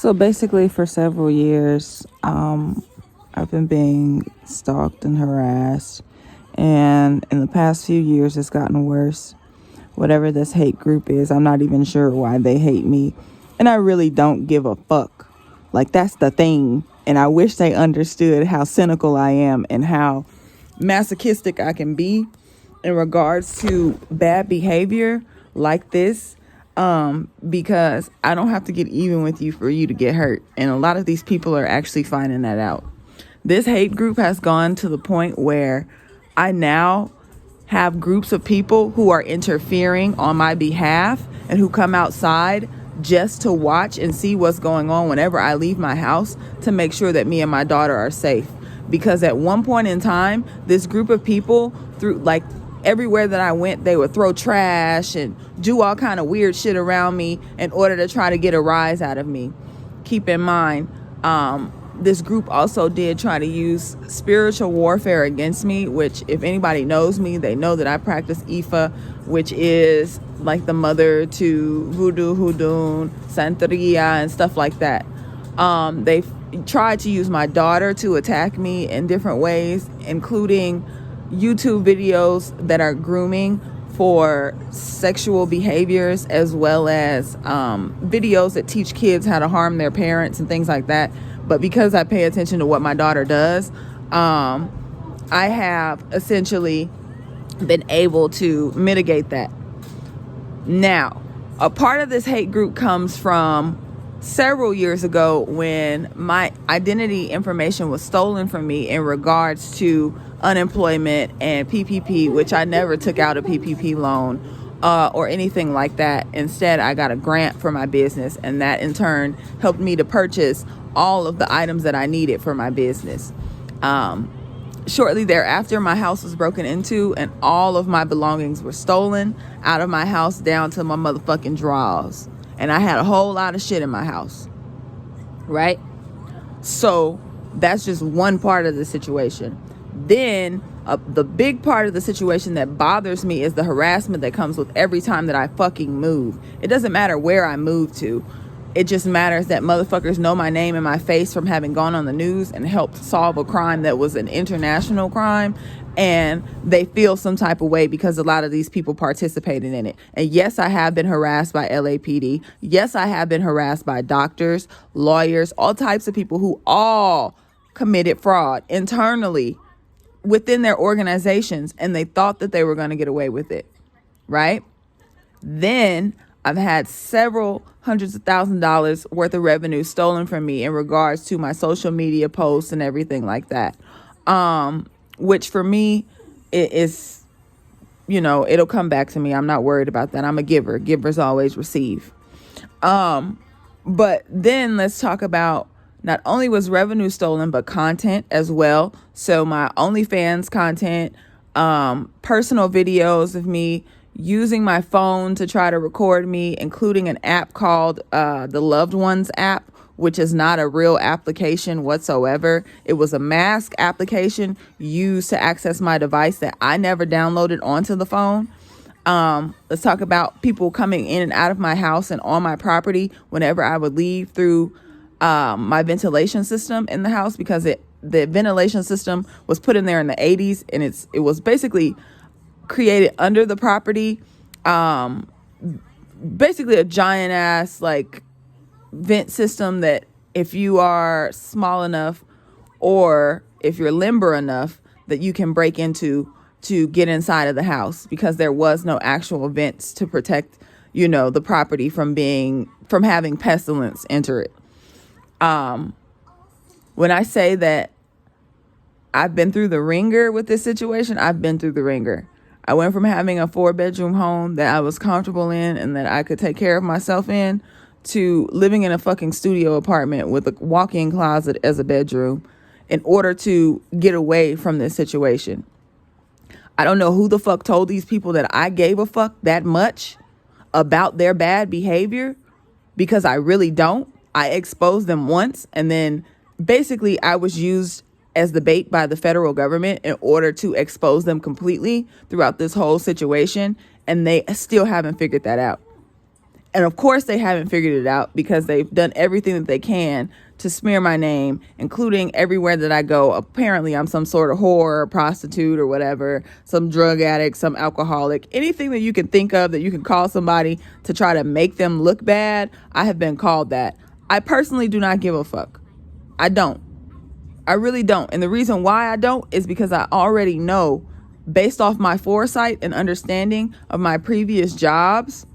So basically, for several years, I've been being stalked and harassed. And in the past few years, it's gotten worse. Whatever this hate group is, I'm not even sure why they hate me. And I really don't give a fuck. Like, that's the thing. And I wish they understood how cynical I am and how masochistic I can be in regards to bad behavior like this. Because I don't have to get even with you for you to get hurt. And a lot of these people are actually finding that out. This hate group has gone to the point where I now have groups of people who are interfering on my behalf and who come outside just to watch and see what's going on whenever I leave my house to make sure that me and my daughter are safe. Because at one point in time, this group of people, through like everywhere that I went, they would throw trash and do all kind of weird shit around me in order to try to get a rise out of me. Keep in mind, this group also did try to use spiritual warfare against me, which if anybody knows me, they know that I practice Ifa, which is like the mother to voodoo, hoodoo, santeria, and stuff like that. They tried to use my daughter to attack me in different ways, including YouTube videos that are grooming for sexual behaviors, as well as videos that teach kids how to harm their parents and things like that. But because I pay attention to what my daughter does, I have essentially been able to mitigate that. Now, a part of this hate group comes from several years ago when my identity information was stolen from me in regards to unemployment and PPP, which I never took out a PPP loan or anything like that. Instead, I got a grant for my business, and that in turn helped me to purchase all of the items that I needed for my business. Shortly thereafter, my house was broken into and all of my belongings were stolen out of my house down to my motherfucking drawers. And I had a whole lot of shit in my house, right? So that's just one part of the situation. Then the big part of the situation that bothers me is the harassment that comes with every time that I fucking move. It doesn't matter where I move to. It just matters that motherfuckers know my name and my face from having gone on the news and helped solve a crime that was an international crime. And they feel some type of way because a lot of these people participated in it. And yes, I have been harassed by LAPD. Yes, I have been harassed by doctors, lawyers, all types of people who all committed fraud internally within their organizations. And they thought that they were going to get away with it. Right? Then I've had several hundreds of $1,000s worth of revenue stolen from me in regards to my social media posts and everything like that. Which for me, it is, it'll come back to me. I'm not worried about that. I'm a giver. Givers always receive. But then let's talk about not only was revenue stolen, but content as well. So my OnlyFans content, personal videos of me using my phone to try to record me, including an app called the Loved Ones app, which is not a real application whatsoever. It was a mask application used to access my device that I never downloaded onto the phone. Let's talk about people coming in and out of my house and on my property whenever I would leave through my ventilation system in the house, because the ventilation system was put in there in the 80s, and it was basically created under the property. Basically a giant ass like vent system that if you are small enough or if you're limber enough that you can break into to get inside of the house, because there was no actual vents to protect, the property from having pestilence enter it. When I say that I've been through the ringer with this situation, I've been through the ringer. I went from having a 4-bedroom home that I was comfortable in and that I could take care of myself in to living in a fucking studio apartment with a walk-in closet as a bedroom in order to get away from this situation. I don't know who the fuck told these people that I gave a fuck that much about their bad behavior, because I really don't. I exposed them once, and then basically I was used as the bait by the federal government in order to expose them completely throughout this whole situation, and they still haven't figured that out. And of course they haven't figured it out because they've done everything that they can to smear my name, including everywhere that I go. Apparently I'm some sort of whore or prostitute or whatever, some drug addict, some alcoholic, anything that you can think of that you can call somebody to try to make them look bad. I have been called that. I personally do not give a fuck. I don't. I really don't. And the reason why I don't is because I already know, based off my foresight and understanding of my previous jobs,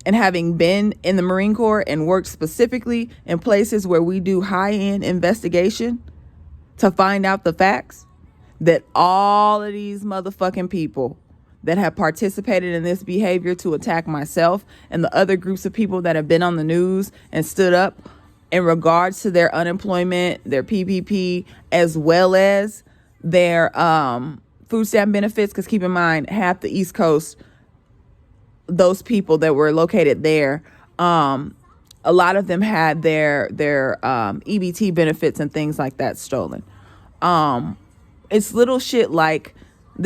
and having been in the Marine Corps and worked specifically in places where we do high-end investigation to find out the facts, that all of these motherfucking people that have participated in this behavior to attack myself and the other groups of people that have been on the news and stood up in regards to their unemployment, their PPP, as well as their food stamp benefits, because keep in mind, half the East Coast, those people that were located there, a lot of them had their EBT benefits and things like that stolen. It's little shit like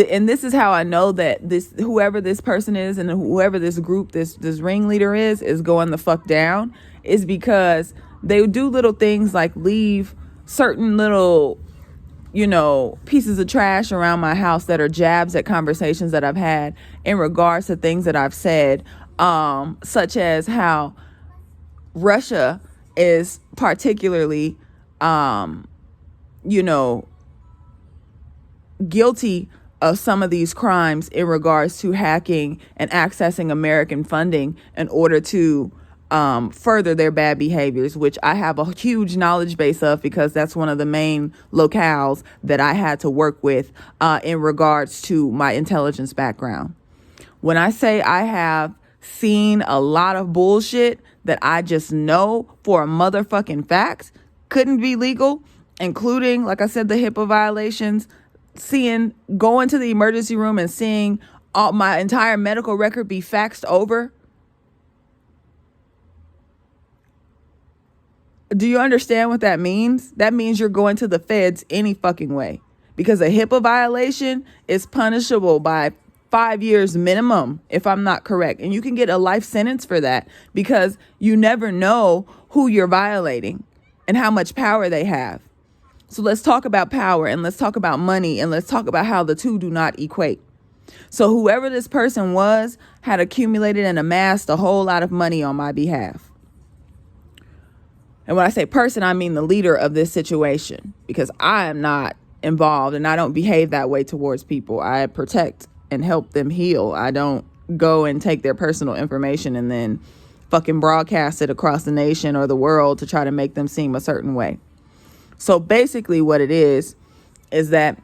and this is how I know that whoever this person is and whoever this group, this ringleader is going the fuck down, is because they do little things like leave certain little, pieces of trash around my house that are jabs at conversations that I've had in regards to things that I've said, such as how Russia is particularly, guilty of some of these crimes in regards to hacking and accessing American funding in order to further their bad behaviors, which I have a huge knowledge base of because that's one of the main locales that I had to work with in regards to my intelligence background. When I say I have seen a lot of bullshit that I just know for a motherfucking fact couldn't be legal, including, like I said, the HIPAA violations, going to the emergency room and seeing all my entire medical record be faxed over. Do you understand what that means? That means you're going to the feds any fucking way, because a HIPAA violation is punishable by 5 years minimum, if I'm not correct. And you can get a life sentence for that because you never know who you're violating and how much power they have. So let's talk about power, and let's talk about money, and let's talk about how the two do not equate. So whoever this person was had accumulated and amassed a whole lot of money on my behalf. And when I say person, I mean the leader of this situation, because I am not involved and I don't behave that way towards people. I protect and help them heal. I don't go and take their personal information and then fucking broadcast it across the nation or the world to try to make them seem a certain way. So basically what it is that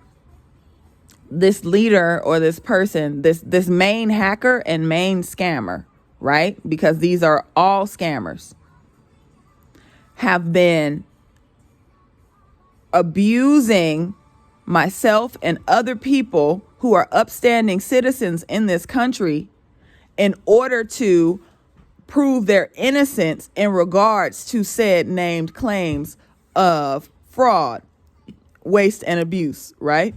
this leader or this person, this main hacker and main scammer, right? Because these are all scammers, have been abusing myself and other people who are upstanding citizens in this country in order to prove their innocence in regards to said named claims of fraud, waste, and abuse, right?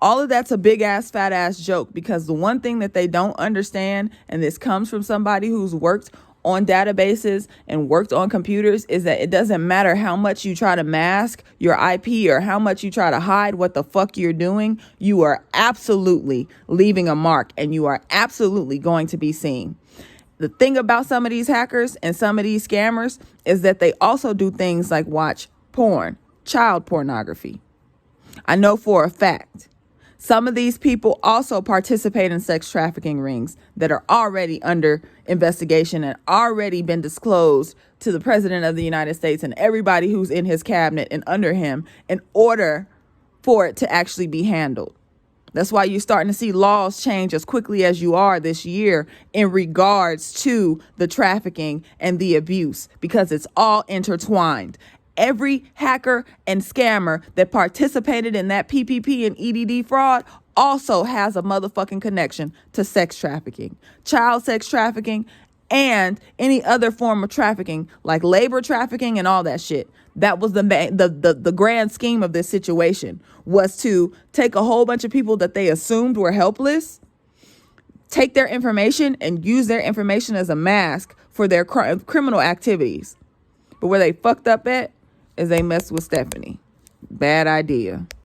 All of that's a big ass, fat ass joke, because the one thing that they don't understand, and this comes from somebody who's worked on databases and worked on computers, is that it doesn't matter how much you try to mask your IP or how much you try to hide what the fuck you're doing, you are absolutely leaving a mark and you are absolutely going to be seen. The thing about some of these hackers and some of these scammers is that they also do things like watch porn, child pornography. I know for a fact some of these people also participate in sex trafficking rings that are already under investigation and already been disclosed to the president of the United States and everybody who's in his cabinet and under him in order for it to actually be handled. That's why you're starting to see laws change as quickly as you are this year in regards to the trafficking and the abuse, because it's all intertwined. Every hacker and scammer that participated in that PPP and EDD fraud also has a motherfucking connection to sex trafficking, child sex trafficking, and any other form of trafficking like labor trafficking and all that shit. That was the grand scheme of this situation, was to take a whole bunch of people that they assumed were helpless, take their information and use their information as a mask for their criminal activities. But where they fucked up at is they messed with Stephanie. Bad idea.